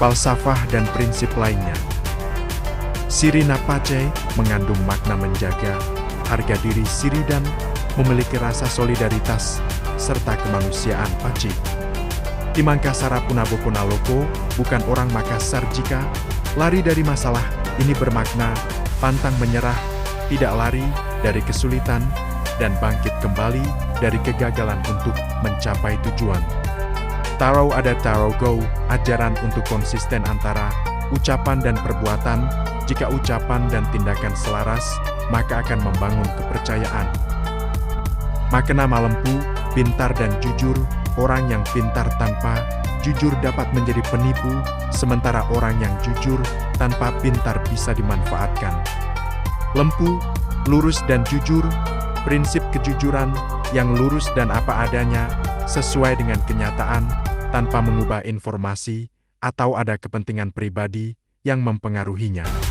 falsafah dan prinsip lainnya. Sirina Pace mengandung makna menjaga harga diri siri dan memiliki rasa solidaritas serta kemanusiaan Pace. Timangkasara Punabo Punaloko bukan orang Makassar jika lari dari masalah ini bermakna pantang menyerah, tidak lari dari kesulitan, dan bangkit kembali dari kegagalan untuk mencapai tujuan. Taro ada Taro Go, ajaran untuk konsisten antara ucapan dan perbuatan. Jika ucapan dan tindakan selaras, maka akan membangun kepercayaan. Makna Malempu, pintar dan jujur. Orang yang pintar tanpa jujur dapat menjadi penipu, sementara orang yang jujur tanpa pintar bisa dimanfaatkan. Lempu, lurus dan jujur. Prinsip kejujuran yang lurus dan apa adanya, sesuai dengan kenyataan, tanpa mengubah informasi atau ada kepentingan pribadi yang mempengaruhinya.